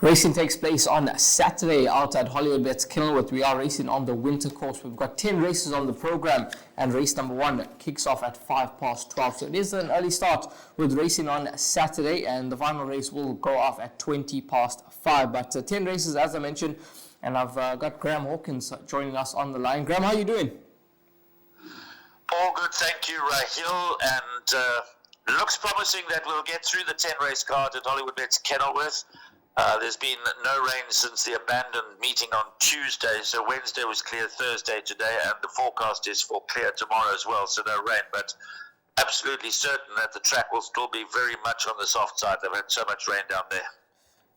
Racing takes place on Saturday out at Hollywoodbets Kenilworth. We are racing on the winter course. We've got 10 races on the program, and race number 1 kicks off at 12:05. So it is an early start with racing on Saturday, and the final race will go off at 5:20. But 10 races, as I mentioned, and I've got Graham Hawkins joining us on the line. Graham, how are you doing? All good, thank you, Rahil. And looks promising that we'll get through the 10-race card at Hollywoodbets Kenilworth. There's been no rain since the abandoned meeting on Tuesday, so Wednesday was clear, Thursday today, and the forecast is for clear tomorrow as well, so no rain, but absolutely certain that the track will still be very much on the soft side. They've had so much rain down there.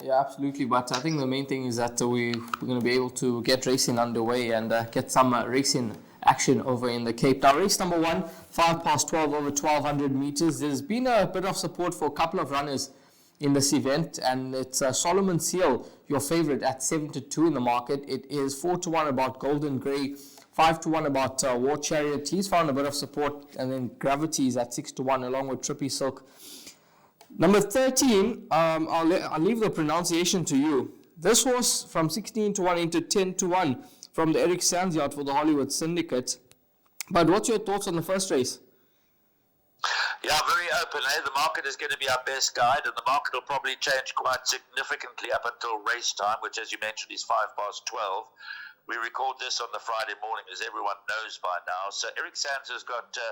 Yeah, absolutely, but I think the main thing is that we're going to be able to get racing underway and get some racing action over in the Cape. Now, race number 1, 12:05 over 1,200 meters. There's been a bit of support for a couple of runners in this event, and it's Solomon Seal, your favorite, at 7-2 in the market. It is 4-1 about Golden Grey, 5-1 about War Chariot. He's found a bit of support, and then Gravity is at 6-1 along with Trippy Silk. Number 13, I'll leave the pronunciation to you. This horse from 16-1 into 10-1 from the Eric Sands yard for the Hollywood Syndicate. But what's your thoughts on the first race? Yeah, very open. The market is going to be our best guide, and the market will probably change quite significantly up until race time, which, as you mentioned, is 12:05. We record this on the Friday morning, as everyone knows by now. So Eric Sands has got the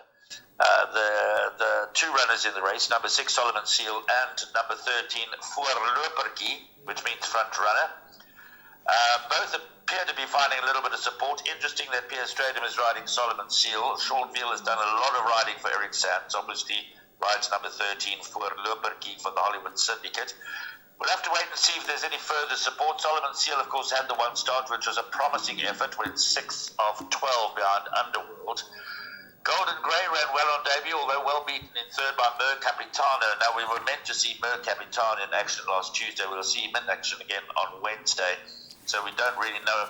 two runners in the race, number 6, Solomon Seal, and number 13, forthcoming, which means front runner. Both appear to be finding a little bit of support. Interesting that Pierre Stradum is riding Solomon Seal. Sean Veal has done a lot of riding for Eric Sands. Obviously rides number 13 forthcoming for the Hollywood Syndicate. We'll have to wait and see if there's any further support. Solomon Seal, of course, had the one start, which was a promising effort, went 6 of 12 behind Underworld. Golden Grey ran well on debut, although well beaten in third by Mer Capitano. Now, we were meant to see Mer Capitano in action last Tuesday. We'll see him in action again on Wednesday. So we don't really know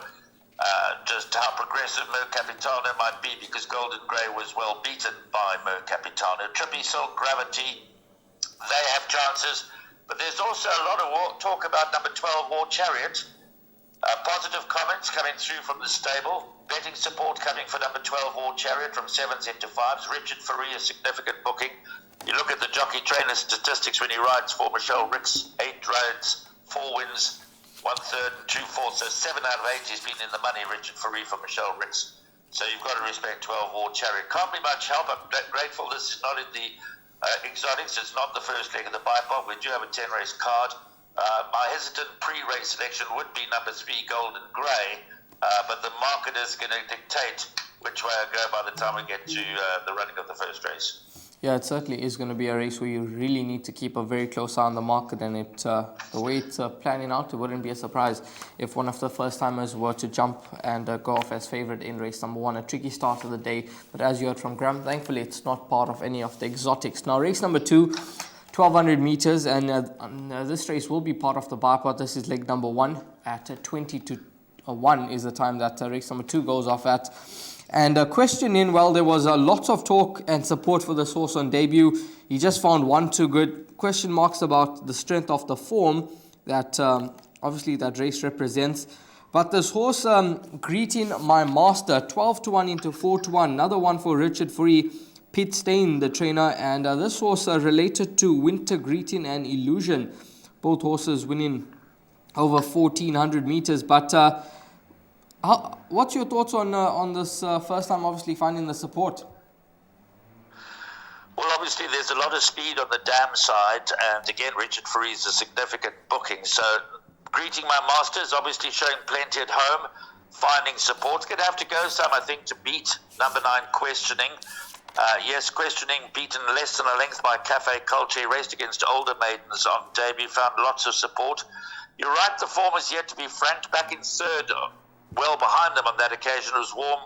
just how progressive Mer Capitano might be, because Golden Grey was well beaten by Mer Capitano. Trippy Silk, Gravity, they have chances. But there's also a lot of talk about number 12, War Chariot. Positive comments coming through from the stable. Betting support coming for number 12, War Chariot, from 7s into 5s. Richard Faree, a significant booking. You look at the jockey trainer statistics when he rides for Michelle Ricks: 8 rides, 4 wins, 1/3 and 2/4. So 7 out of 8 he's been in the money, Richard Faree, for Michelle Ricks. So you've got to respect 12, War Chariot. Can't be much help. I'm grateful this is not in the exotics. It's not the first leg of the bipod. We do have a 10-race card. My hesitant pre-race selection would be number 3, Golden Grey, but the market is going to dictate which way I go by the time we get to the running of the first race. Yeah, it certainly is going to be a race where you really need to keep a very close eye on the market, and the way it's planning out, it wouldn't be a surprise if one of the first-timers were to jump and go off as favourite in race number 1. A tricky start of the day, but as you heard from Graham, thankfully it's not part of any of the exotics. Now, race number 2, 1,200 meters, and this race will be part of the bipod. This is leg number 1 at 20-1 is the time that race number 2 goes off at. And a question in, well, there was a lot of talk and support for this horse on debut. He just found 1 too good. Question marks about the strength of the form that obviously that race represents. But this horse, Greeting My Master, 12-1 into 4-1. Another one for Richard Faree, Pete Steyn, the trainer. And this horse related to Winter Greeting and Illusion. Both horses winning over 1,400 meters. But what's your thoughts on this first time, obviously, finding the support? Well, obviously, there's a lot of speed on the dam side, and again, Richard Faree is a significant booking. So, Greeting My Master is obviously showing plenty at home, finding support. It's going to have to go some, I think, to beat number 9, Questioning. Yes, Questioning, beaten less than a length by Cafe Culture, raced against older maidens on debut, found lots of support. You're right, the form is yet to be franked. Back in third, well behind them on that occasion, was Warm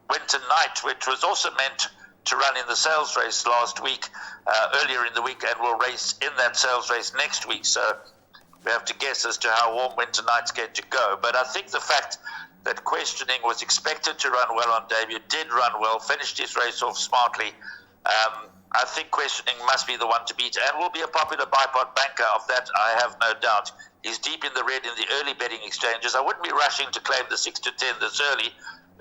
Winter Night, which was also meant to run in the sales race last week, earlier in the week, and will race in that sales race next week. So we have to guess as to how Warm Winter Night's going to go. But I think the fact that Questioning was expected to run well on debut, did run well, finished his race off smartly, I think Questioning must be the one to beat, and will be a popular bipod banker. Of that, I have no doubt. He's deep in the red in the early betting exchanges. I wouldn't be rushing to claim the 6 to 10 this early.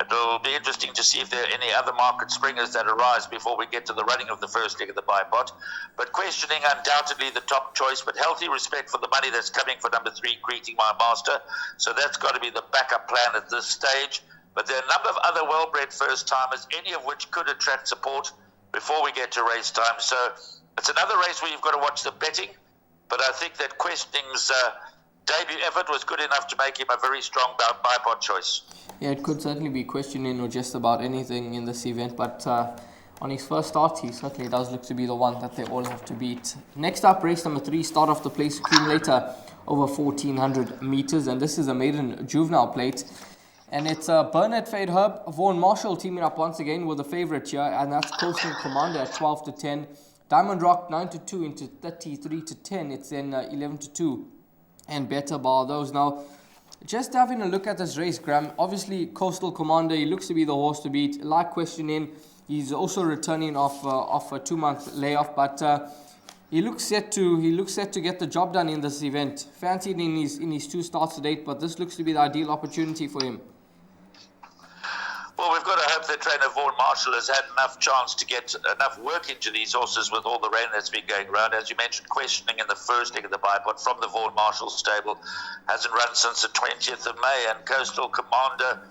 It'll be interesting to see if there are any other market springers that arise before we get to the running of the first leg of the bipod. But Questioning, undoubtedly the top choice, but healthy respect for the money that's coming for number 3, Greeting My Master. So that's got to be the backup plan at this stage. But there are a number of other well-bred first-timers, any of which could attract support before we get to race time. So it's another race where you've got to watch the betting, but I think that Questioning's debut effort was good enough to make him a very strong bipod choice. Yeah, it could certainly be Questioning or just about anything in this event, but on his first start, he certainly does look to be the one that they all have to beat. Next up, race number 3, start off the place accumulator over 1,400 meters, and this is a maiden juvenile plate. And it's Bernard Fade Herb, Vaughan Marshall teaming up once again with the favourite here, and that's Coastal Commander at 12 to 10. Diamond Rock 9 to 2 into 33 to 10. It's then 11 to 2 and better bar those. Now, just having a look at this race, Graham, obviously Coastal Commander, he looks to be the horse to beat. Like Questioning, he's also returning off a 2-month layoff, but he looks set to get the job done in this event. Fancied in his 2 starts to date, but this looks to be the ideal opportunity for him. Well, we've got to hope that trainer Vaughan Marshall has had enough chance to get enough work into these horses with all the rain that's been going around. As you mentioned, Questioning in the first leg of the bipod from the Vaughan Marshall stable hasn't run since the 20th of May, and Coastal Commander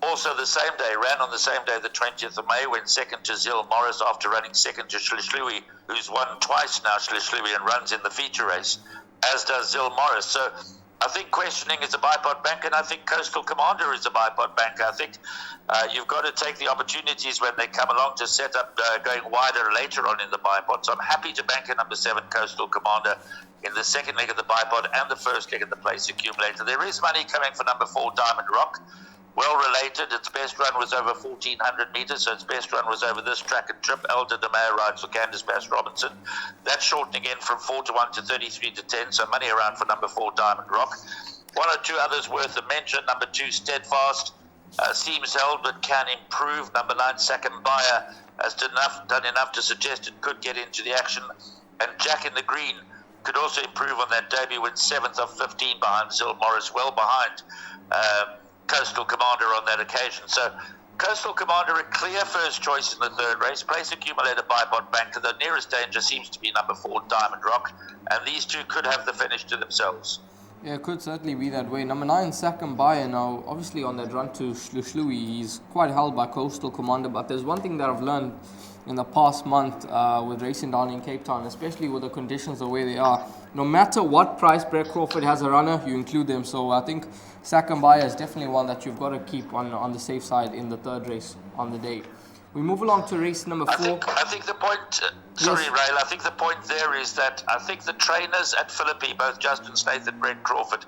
also the same day, ran on the same day, the 20th of May, went second to Zil Morris after running second to Shlishlui, who's won twice now, Shlishlui, and runs in the feature race, as does Zil Morris. So I think Questioning is a bipod bank, and I think Coastal Commander is a bipod bank. I think you've got to take the opportunities when they come along to set up going wider later on in the bipod. So I'm happy to bank a number 7 Coastal Commander in the second leg of the bipod and the first leg of the place accumulator. There is money coming for number 4 Diamond Rock. Well related, its best run was over 1,400 meters, so its best run was over this track and trip. Elder de Meyer rides for Candice Bass Robinson. That's shortening in from 4 to 1 to 33 to 10, so money around for number 4 Diamond Rock. 1 or 2 others worth a mention. Number 2 Steadfast seems held but can improve. Number 9 Second Buyer has done enough to suggest it could get into the action. And Jack in the Green could also improve on that debut, with 7th of 15 behind Zil Morris, well behind Coastal Commander on that occasion. So Coastal Commander a clear first choice in the third race. Place accumulator bipod banker. The nearest danger seems to be number 4 Diamond Rock, and these 2 could have the finish to themselves. Yeah, it could certainly be that way. Number 9 Second Buyer, now obviously on that run to Shlishlui, he's quite held by Coastal Commander, but there's one thing that I've learned in the past month with racing down in Cape Town, especially with the conditions the way they are. No matter what price Brett Crawford has a runner, you include them. So I think Second Buyer is definitely one that you've got to keep on the safe side in the third race on the day. We move along to race number 4. I think the point, Rail, I think the point there is that I think the trainers at Philippi, both Justin Snaith and Brett Crawford,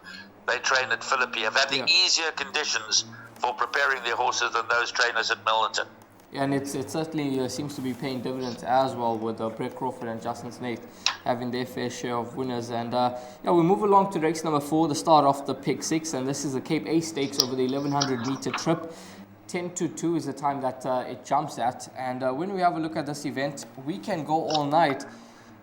they train at Philippi, have had the easier conditions for preparing their horses than those trainers at Milnerton. And it certainly seems to be paying dividends as well, with Brett Crawford and Justin Snaith having their fair share of winners. And we move along to race number 4, the start off the Pick 6, and this is the Cape A Stakes over the 1100 meter trip. 10 to 2 is the time that it jumps at, and when we have a look at this event, we can go all night.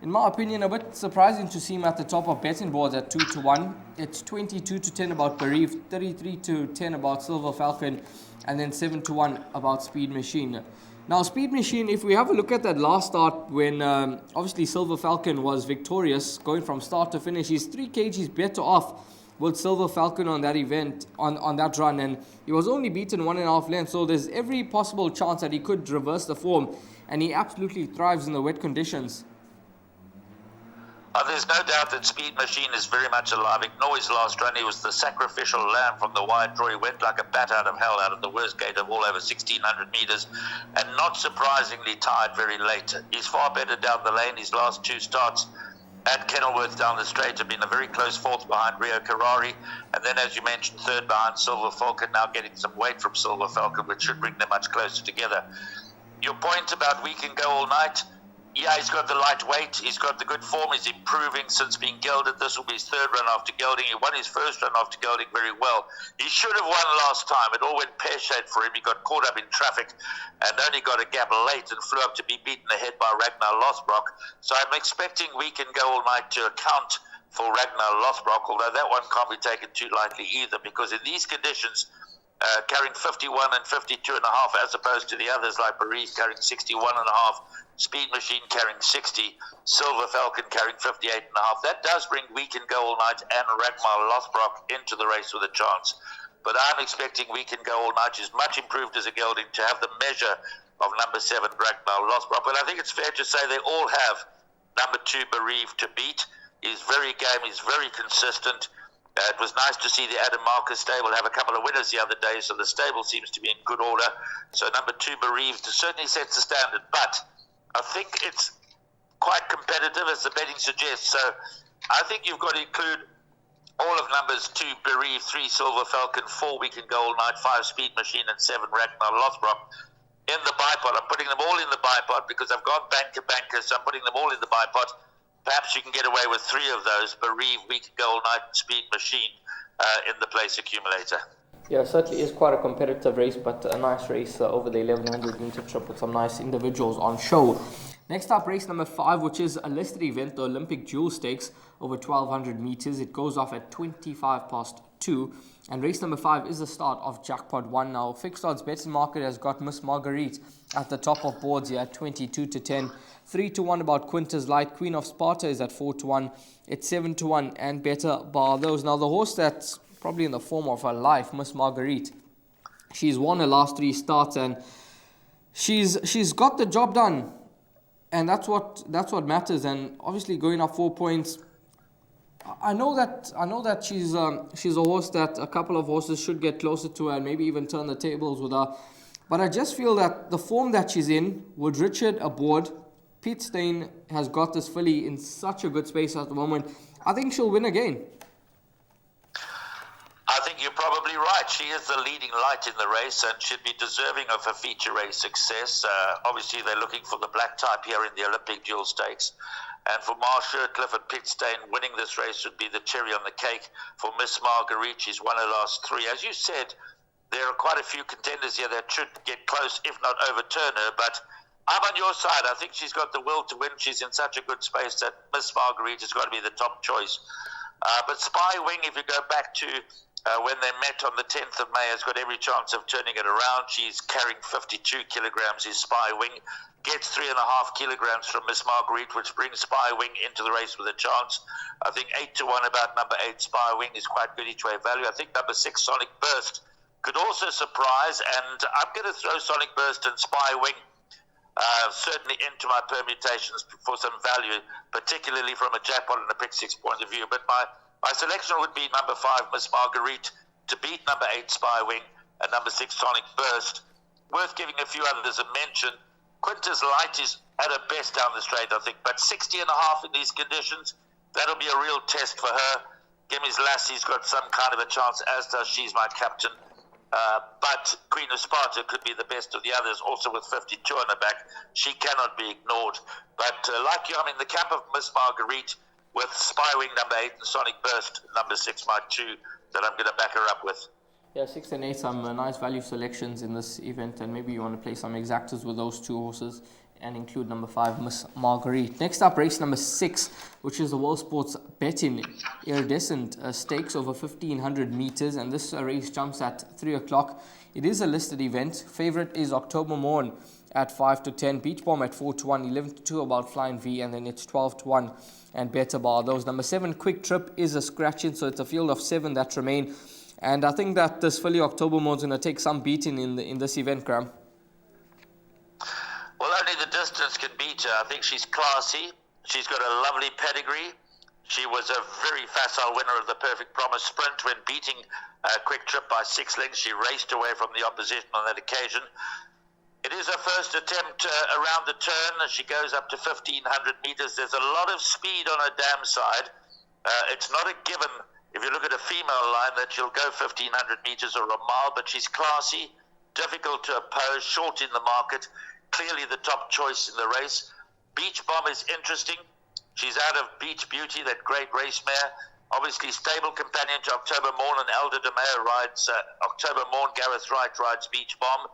In my opinion, a bit surprising to see him at the top of betting boards at 2 to 1. It's 22 to 10 about Bereave, 33 to 10 about Silver Falcon, and then 7 to 1 about Speed Machine. Now, Speed Machine, if we have a look at that last start when obviously Silver Falcon was victorious, going from start to finish, he's 3 kgs better off with Silver Falcon on that event, on that run, and he was only beaten 1.5 lengths, so there's every possible chance that he could reverse the form, and he absolutely thrives in the wet conditions. There's no doubt that Speed Machine is very much alive. Ignore his last run. He was the sacrificial lamb from the wide draw. He went like a bat out of hell, out of the worst gate of all, over 1,600 meters, and not surprisingly tired very late. He's far better down the lane. His last 2 starts at Kenilworth down the straight have been a very close 4th behind Rio Carrari, and then, as you mentioned, 3rd behind Silver Falcon, now getting some weight from Silver Falcon, which should bring them much closer together. Your point about we can go all night, Yeah, he's got the light weight. He's got the good form. He's improving since being gelded. This will be his third run after gelding. He won his first run after gelding very well. He should have won last time. It all went pear-shaped for him. He got caught up in traffic and only got a gap late and flew up to be beaten ahead by Ragnar Lothbrok. So I'm expecting We Can Go All Night to account for Ragnar Lothbrok, although that one can't be taken too lightly either, because in these conditions, carrying 51 and 52 and a half, as opposed to the others like Bereave carrying 61 and a half, Speed Machine carrying 60, Silver Falcon carrying 58 and a half. That does bring We Can Go All Night and Ragnar Lothbrok into the race with a chance. But I'm expecting We Can Go All Night, is much improved as a gelding, to have the measure of number 7 Ragnar Lothbrok. But I think it's fair to say they all have number 2 Bereave to beat. He's very game, he's very consistent. It was nice to see the Adam Marcus stable have a couple of winners the other day, so the stable seems to be in good order. So number 2 Bereaved certainly sets the standard, but I think it's quite competitive, as the betting suggests. So I think you've got to include all of numbers 2 Bereaved, 3 Silver Falcon, 4 We Can Go All Night, 5 Speed Machine, and 7 Ragnar Lothbrok in the bipod. I'm putting them all in the bipod because I've got banker, so I'm putting them all in the bipod. Perhaps you can get away with 3 of those: Bereave, We Can Go All Night, and Speed Machine in the place accumulator. Yeah, it certainly is quite a competitive race, but a nice race over the 1100 meter trip with some nice individuals on show. Next up, race number 5, which is a listed event, the Olympic Jewel Stakes over 1200 meters. It goes off at 2. And race number 5 is the start of Jackpot 1. Now, Fixed Odds Betting Market has got Miss Marguerite at the top of boards here at 22-10. 3-1 about Quintus Light. Queen of Sparta is at 4-1. It's 7-1 and better bar those. Now, the horse that's probably in the form of her life, Miss Marguerite, she's won her last 3 starts and she's got the job done. And that's what matters. And obviously going up 4 points, I know that she's a horse that a couple of horses should get closer to her and maybe even turn the tables with her. But I just feel that the form that she's in, with Richard aboard, Pete Steyn has got this filly in such a good space at the moment. I think she'll win again. I think you're probably right. She is the leading light in the race and should be deserving of a feature race success. Obviously, they're looking for the black type here in the Olympic Jewel Stakes. And for Marsha Cliff and Pete Steyn, winning this race would be the cherry on the cake for Miss Marguerite. She's won her last 3. As you said, there are quite a few contenders here that should get close, if not overturn her. But I'm on your side. I think she's got the will to win. She's in such a good space that Miss Marguerite has got to be the top choice. But Spy Wing, if you go back to when they met on the 10th of May, has got every chance of turning it around. She's carrying 52 kilograms, is Spy Wing. Gets 3.5 kilograms from Miss Marguerite, which brings Spy Wing into the race with a chance. I think 8-1 about number 8 Spy Wing is quite good each way value. I think number 6 Sonic Burst could also surprise, and I'm going to throw Sonic Burst and Spy Wing certainly into my permutations for some value, particularly from a jackpot and a pick 6 point of view. But my selection would be number 5 Miss Marguerite to beat number 8 Spy Wing and number 6 Sonic Burst. Worth giving a few others a mention. Quintus Light is at her best down the straight, I think, but 60.5 in these conditions, that'll be a real test for her. Gimmy's Lassie's got some kind of a chance, as does She's My Captain. But Queen of Sparta could be the best of the others, also with 52 on her back. She cannot be ignored. But like you, I'm in the camp of Miss Marguerite with Spy Wing number 8 and Sonic Burst number 6, my 2, that I'm going to back her up with. Yeah, 6 and 8, some nice value selections in this event, and maybe you want to play some exactas with those 2 horses and include number 5, Miss Marguerite. Next up, race number 6, which is the World Sports Betting Iridescent Stakes over 1,500 meters, and this race jumps at 3 o'clock. It is a listed event. Favorite is October Morn at 5-10, Beach Bomb at 4-1, 11-2 about Flying V, and then it's 12-1 and better bar those. Number 7, Quick Trip, is a scratching, so it's a field of 7 that remain. And I think that this filly October Mode is going to take some beating in this event, Graham. Well, only the distance can beat her. I think she's classy. She's got a lovely pedigree. She was a very facile winner of the Perfect Promise Sprint when beating Quick Trip by 6 lengths. She raced away from the opposition on that occasion. It is her first attempt around the turn. She goes up to 1,500 meters. There's a lot of speed on her dam side. It's not a given, if you look at a female line, that she'll go 1,500 meters or a mile, but she's classy, difficult to oppose, short in the market, clearly the top choice in the race. Beach Bomb is interesting. She's out of Beach Beauty, that great race mare. Obviously, stable companion to October Morn, and Elder DeMeo rides October Morn. Gareth Wright rides Beach Bomb.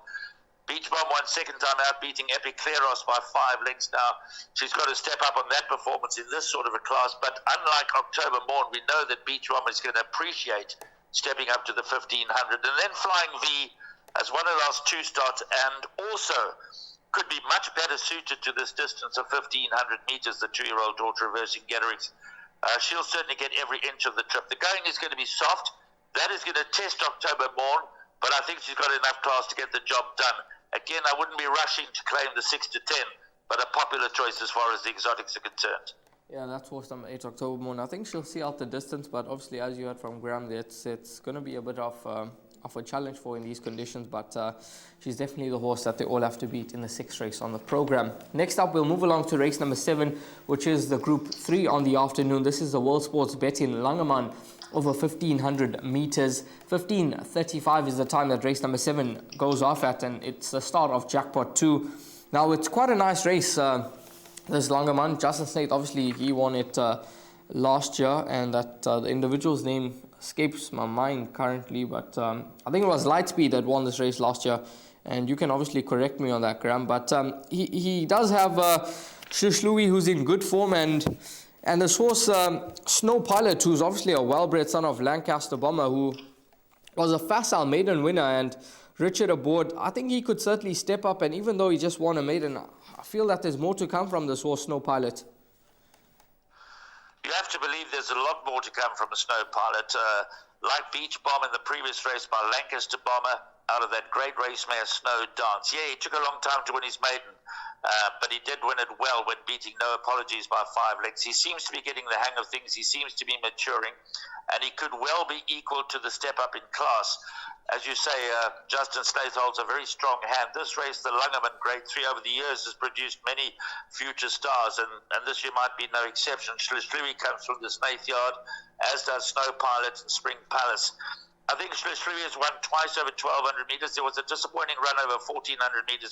Beach Bomb won second time out, beating Epic Kleros by 5 lengths. Now, she's got to step up on that performance in this sort of a class. But unlike October Morn, we know that Beach Bomb is going to appreciate stepping up to the 1500. And then Flying V has won her last 2 starts and also could be much better suited to this distance of 1500 meters, the 2-year-old daughter of Ursing Getterix. She'll certainly get every inch of the trip. The going is going to be soft. That is going to test October Morn, but I think she's got enough class to get the job done. Again, I wouldn't be rushing to claim the 6 to 10, but a popular choice as far as the exotics are concerned. Yeah, that's horse number 8, October Morn. I think she'll see out the distance, but obviously, as you heard from Graham, it's going to be a bit of a challenge for in these conditions, but she's definitely the horse that they all have to beat in the 6th race on the program. Next up, we'll move along to race number 7, which is the Group 3 on the afternoon. This is the World Sports Betting Langeman over 1500 meters. 15:35 is the time that race number 7 goes off at, and it's the start of Jackpot 2. Now, it's quite a nice race, this Langeman. Justin Snaith, obviously, he won it last year, and that the individual's name escapes my mind currently, but I think it was Lightspeed that won this race last year, and you can obviously correct me on that, Graham, but he does have Shlishlui, who's in good form, and this horse Snow Pilot, who's obviously a well-bred son of Lancaster Bomber, who was a facile maiden winner, and Richard aboard, I think he could certainly step up, and even though he just won a maiden, I feel that there's more to come from this horse Snow Pilot. You have to believe there's a lot more to come from a Snow Pilot. Like Beach Bomb in the previous race by Lancaster Bomber, out of that great race mare Snow Dance. Yeah, he took a long time to win his maiden, but he did win it well when beating No Apologies by 5 lengths. He seems to be getting the hang of things. He seems to be maturing, and he could well be equal to the step up in class. As you say, Justin Snaith holds a very strong hand. This race, the Langeman Grade 3, over the years has produced many future stars, and this year might be no exception. Shlishlui comes from the Snaith yard, as does Snow Pilot and Spring Palace. I think Shlishlui has won twice over 1200 meters. There was a disappointing run over 1400 meters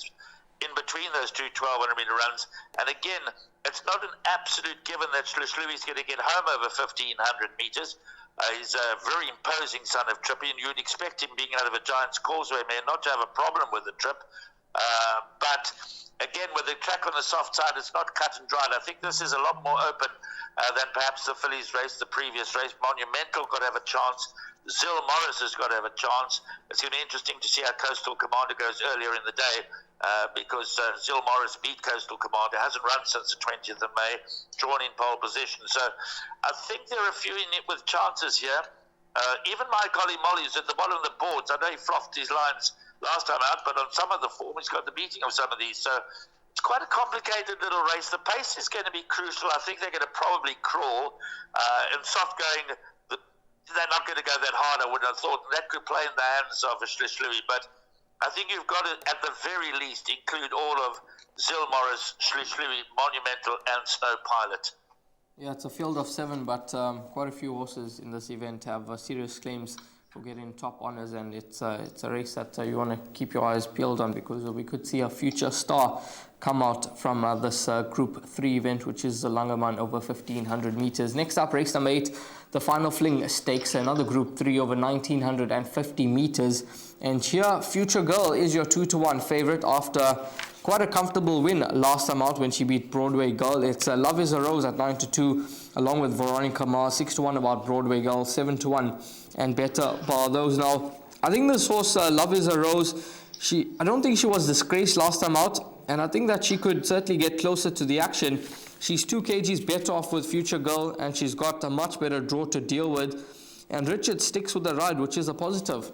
in between those two 1200 meter runs. And again, it's not an absolute given that Shlishlui is going to get home over 1500 meters. He's a very imposing son of Trippy, and you'd expect him, being out of a Giant's Causeway mare, not to have a problem with the trip. But again, with the track on the soft side, it's not cut and dried. I think this is a lot more open than perhaps the Phillies race, the previous race. Monumental got to have a chance. Zil Morris has got to have a chance. It's going to be interesting to see how Coastal Commander goes earlier in the day, because Zil Morris beat Coastal Commander, hasn't run since the 20th of May, drawn in pole position. So I think there are a few in it with chances here. Even my colleague Molly's at the bottom of the boards. I know he fluffed his lines last time out, but on some of the form, he's got the beating of some of these. So it's quite a complicated little race. The pace is going to be crucial. I think they're going to probably crawl. And soft going, they're not going to go that hard, I would have thought. That could play in the hands of Shlishlui, but I think you've got to, at the very least, include all of Zil Morris, Shlishlui, Monumental, and Snow Pilot. Yeah, it's a field of 7, but quite a few horses in this event have serious claims for getting top honours, and it's a race that you want to keep your eyes peeled on, because we could see a future star come out from this Group 3 event, which is the Langeman over 1500 meters. Next up, race number 8, the Final Fling Stakes, another Group 3 over 1950 meters. And here, Future Girl is your 2-1 favourite after quite a comfortable win last time out when she beat Broadway Girl. It's Love is a Rose at 9-2, along with Veronica Mars, 6-1 about Broadway Girl, 7-1 and Better Bar those. Now, I think this horse, Love is a Rose, I don't think she was disgraced last time out, and I think that she could certainly get closer to the action. She's 2 kgs better off with Future Girl, and she's got a much better draw to deal with. And Richard sticks with the ride, which is a positive.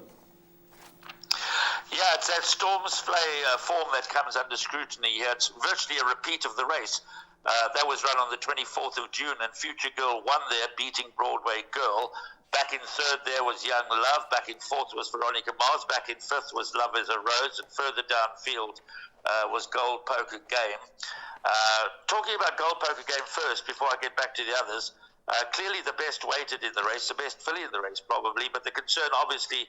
Yeah, it's that Storm's Play form that comes under scrutiny here. It's virtually a repeat of the race. That was run on the 24th of June, and Future Girl won there, beating Broadway Girl. Back in third there was Young Love. Back in fourth was Veronica Mars. Back in fifth was Love is a Rose. And further downfield was Gold Poker Game. Talking about Gold Poker Game first, before I get back to the others, clearly the best weighted in the race, the best filly in the race probably, but the concern obviously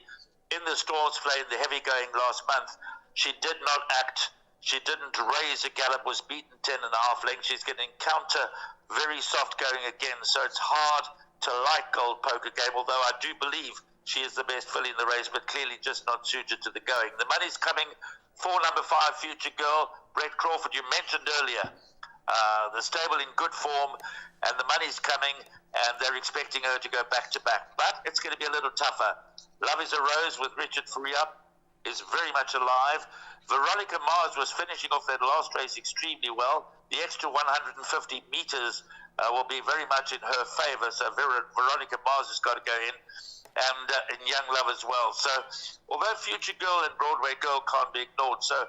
in the Storms Play in the heavy going last month, she did not act She didn't raise a gallop, was beaten 10.5 lengths. She's going to encounter very soft going again, so it's hard to like Gold Poker Game, although I do believe she is the best filly in the race, but clearly just not suited to the going. The money's coming for number 5, Future Girl, Brett Crawford, you mentioned earlier. The stable in good form, and the money's coming, and they're expecting her to go back-to-back. But it's going to be a little tougher. Love is a Rose with Richard Freya is very much alive. Veronica Mars was finishing off that last race extremely well. The extra 150 meters will be very much in her favor, so Veronica Mars has got to go in, and in Young Love as well. So although Future Girl and Broadway Girl can't be ignored, so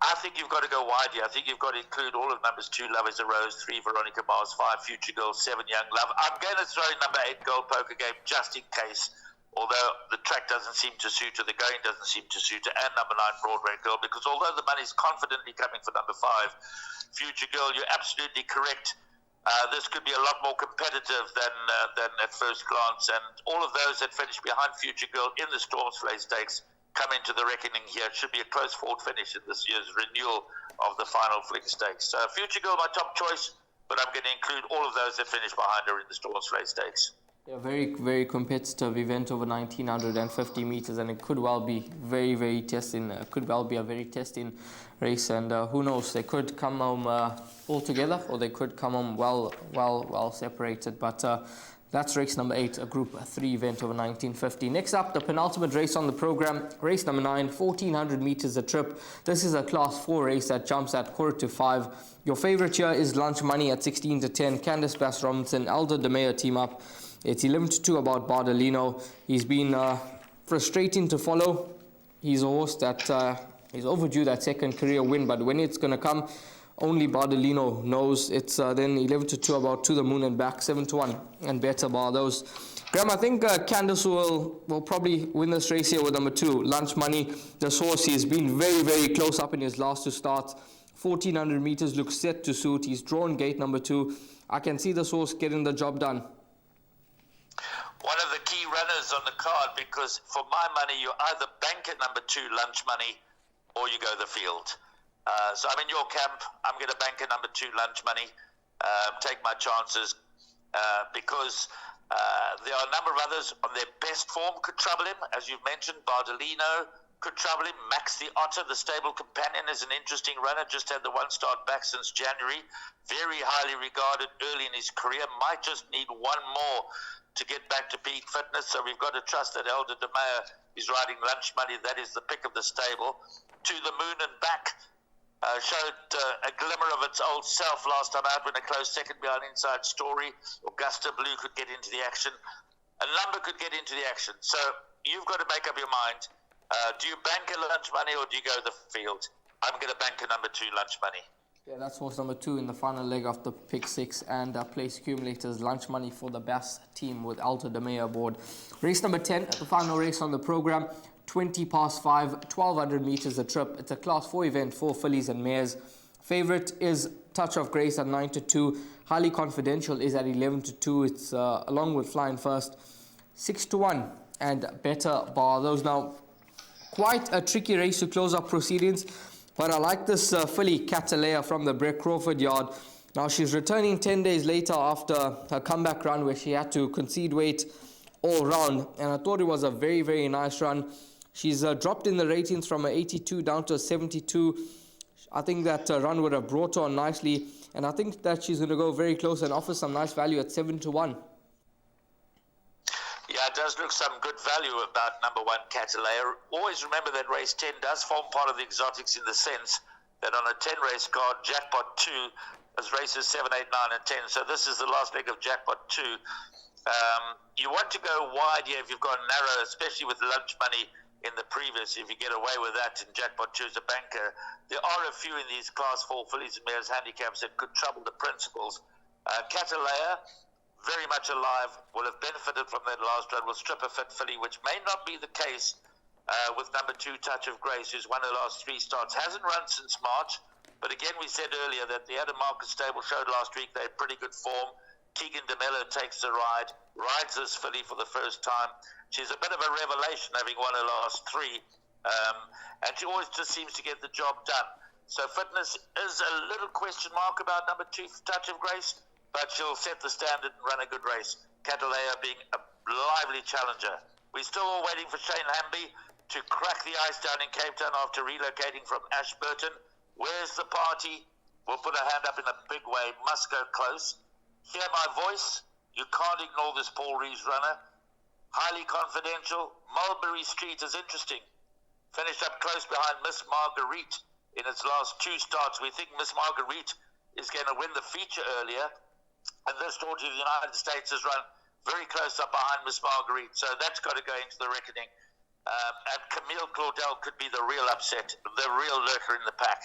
I think you've got to go wide here. I think you've got to include all of numbers 2, Love is a Rose, 3, Veronica Mars, 5, Future Girl, 7, Young Love. I'm going to throw in number 8, Gold Poker Game, just in case, although the track doesn't seem to suit her, the going doesn't seem to suit her, and number 9, Broadway Girl, because although the money's confidently coming for number 5, Future Girl, you're absolutely correct. This could be a lot more competitive than at first glance, and all of those that finish behind Future Girl in the Storms Play Stakes come into the reckoning here. It should be a close fought finish in this year's renewal of the Final Flick Stakes. So Future Girl, my top choice, but I'm going to include all of those that finish behind her in the Storms Play Stakes. Yeah, very, very competitive event over 1950 meters, and it could well be very, very testing. Could well be a very testing race, and who knows? They could come home all together, or they could come home well separated. But that's race number 8, a Group 3 event over 1950. Next up, the penultimate race on the program, race number 9, 1400 meters a trip. This is a Class 4 race that jumps at 4:45. Your favorite here is Lunch Money at 16-10. Candice Bass Robinson, Elder DeMeo team up. It's 11-2 about Bardolino. He's been frustrating to follow. He's a horse that is overdue that second career win, but when it's going to come, only Bardolino knows. It's then 11-2 about To the Moon and Back, 7-1 and better bar those. Graham, I think Candice will probably win this race here with number 2, Lunch Money. This horse, he's been very, very close up in his last 2 starts. 1400 meters looks set to suit. He's drawn gate number 2. I can see this horse getting the job done. One of the key runners on the card, because for my money, you either bank at number 2, Lunch Money, or you go the field. So I'm in your camp. I'm going to bank at number 2, Lunch Money. Take my chances because there are a number of others on their best form could trouble him. As you've mentioned, Bardolino could trouble him. Max the Otter, the stable companion, is an interesting runner. Just had the 1 start back since January. Very highly regarded early in his career. Might just need one more to get back to peak fitness. So we've got to trust that Elder DeMeo is riding Lunch Money. That is the pick of the stable. To the Moon and Back. Showed a glimmer of its old self last time out when a close second behind Inside Story. Augusta Blue could get into the action. A number could get into the action. So you've got to make up your mind. Do you bank a Lunch Money or do you go the field? I'm going to bank a number 2, Lunch Money. Yeah, that's horse number 2 in the final leg of the pick 6, and place accumulators, Lunch Money for the Bass team with Alta DeMeo aboard. Race number 10, the final race on the program, 5:20, 1200 meters a trip. It's a Class 4 event for fillies and mares. Favorite is Touch of Grace at 9-2. Highly Confidential is at 11-2. It's along with Flying First, 6-1 and better bar those. Now, quite a tricky race to close up proceedings. But I like this filly, Catalea, from the Brett Crawford yard. Now, she's returning 10 days later after her comeback run where she had to concede weight all round. And I thought it was a very, very nice run. She's dropped in the ratings from a 82 down to a 72. I think that run would have brought her on nicely. And I think that she's going to go very close and offer some nice value at 7-1. Yeah, it does look some good value about number 1, Catalea. Always remember that race 10 does form part of the exotics in the sense that on a 10-race card, Jackpot 2 is races 7, 8, 9, and 10. So this is the last leg of Jackpot 2. You want to go wide here if you've got narrow, especially with Lunch Money in the previous. If you get away with that in Jackpot 2 as a banker, there are a few in these Class 4 fillies and mares handicaps that could trouble the principals. Catalea, very much alive, will have benefited from that last run, will strip a fit filly, which may not be the case with number 2, Touch of Grace, who's won her last 3 starts. Hasn't run since March, but again, we said earlier that the Adam Marcus stable showed last week they're in pretty good form. Keegan DeMello takes the ride, rides this filly for the first time. She's a bit of a revelation, having won her last 3, and she always just seems to get the job done. So fitness is a little question mark about number 2, Touch of Grace, but she'll set the standard and run a good race. Catalea being a lively challenger. We're still all waiting for Shane Hamby to crack the ice down in Cape Town after relocating from Ashburton. Where's the party? We'll put our hand up in a big way. Must go close. Hear my voice. You can't ignore this Paul Reeves runner. Highly confidential. Mulberry Street is interesting. Finished up close behind Miss Marguerite in its last 2 starts. We think Miss Marguerite is going to win the feature earlier. And this daughter of the United States has run very close up behind Miss Marguerite. So that's got to go into the reckoning. And Camille Claudel could be the real upset, the real lurker in the pack.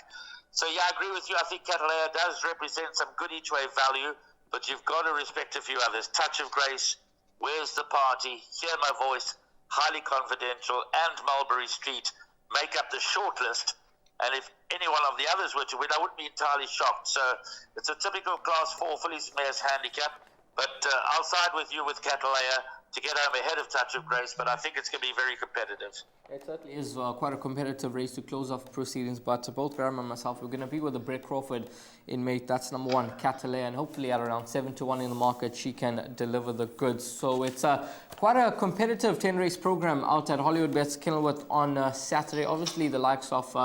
So, yeah, I agree with you. I think Catalea does represent some good each-way value, but you've got to respect a few others. Touch of Grace, Where's the Party, Hear My Voice, Highly Confidential, and Mulberry Street make up the shortlist. And if any one of the others were to win, I wouldn't be entirely shocked. So it's a typical Class 4 Fillies Mares handicap. But I'll side with you with Catalea to get home ahead of Touch of Grace, but I think it's going to be very competitive. It certainly is quite a competitive race to close off proceedings, but both Graham and myself, we're going to be with the Brett Crawford in mate. That's number 1, Catalea, and hopefully at around 7-1 in the market, she can deliver the goods. So it's quite a competitive 10-race program out at Hollywoodbets Kenilworth on Saturday. Obviously, the likes of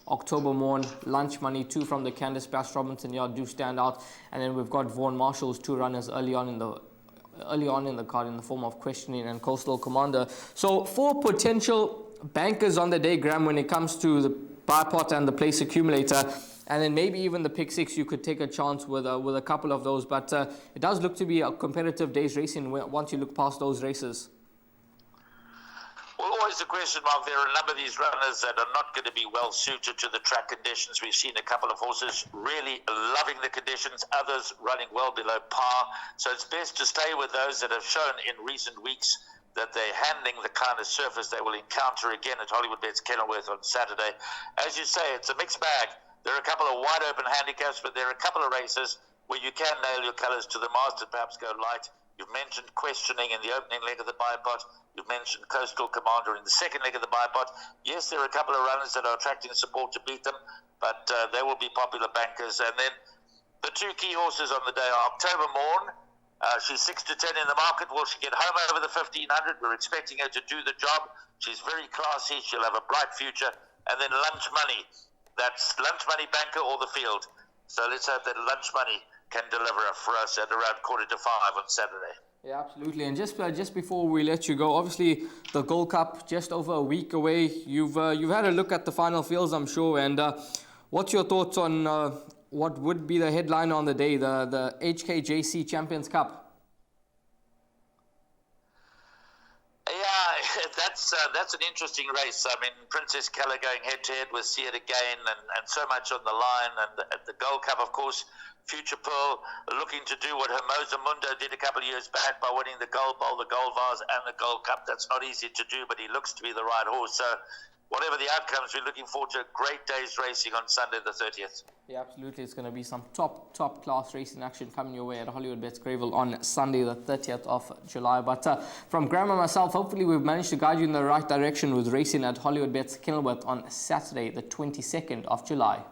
October Morn, Lunch Money, 2 from the Candice Bass Robinson yard do stand out, and then we've got Vaughan Marshall's 2 runners early on in the card in the form of Questioning and Coastal Commander. So 4 potential bankers on the day, Graham, when it comes to the buy pot and the place accumulator, and then maybe even the pick 6, you could take a chance with a couple of those, but it does look to be a competitive day's racing once you look past those races. Well, always a question mark. There are a number of these runners that are not going to be well suited to the track conditions. We've seen a couple of horses really loving the conditions, others running well below par. So it's best to stay with those that have shown in recent weeks that they're handling the kind of surface they will encounter again at Hollywoodbets Kenilworth on Saturday. As you say, it's a mixed bag. There are a couple of wide open handicaps, but there are a couple of races where you can nail your colours to the mast and perhaps go light. You've mentioned Questioning in the opening leg of the bipod. You've mentioned Coastal Commander in the second leg of the bipod. Yes, there are a couple of runners that are attracting support to beat them, but they will be popular bankers. And then the 2 key horses on the day are October Morn. She's 6-10 in the market. Will she get home over the 1500? We're expecting her to do the job. She's very classy. She'll have a bright future. And then Lunch Money. That's Lunch Money banker or the field. So let's hope that Lunch Money can deliver for us at around 4:45 on Saturday. Yeah, absolutely. And just before we let you go, obviously the Gold Cup just over a week away. You've had a look at the final fields, I'm sure. And what's your thoughts on what would be the headline on the day, the HKJC Champions Cup? Yeah, that's an interesting race. I mean, Princess Keller going head-to-head with See It Again and so much on the line. And the Gold Cup, of course, Future Pearl looking to do what Hermosa Mundo did a couple of years back by winning the Gold Bowl, the Gold Vase, and the Gold Cup. That's not easy to do, but he looks to be the right horse. So whatever the outcomes, we're looking forward to a great day's racing on Sunday the 30th. Yeah, absolutely. It's going to be some top class racing action coming your way at Hollywoodbets Greyville on Sunday the 30th of July. But from Graham and myself, hopefully we've managed to guide you in the right direction with racing at Hollywoodbets Kenilworth on Saturday the 22nd of July.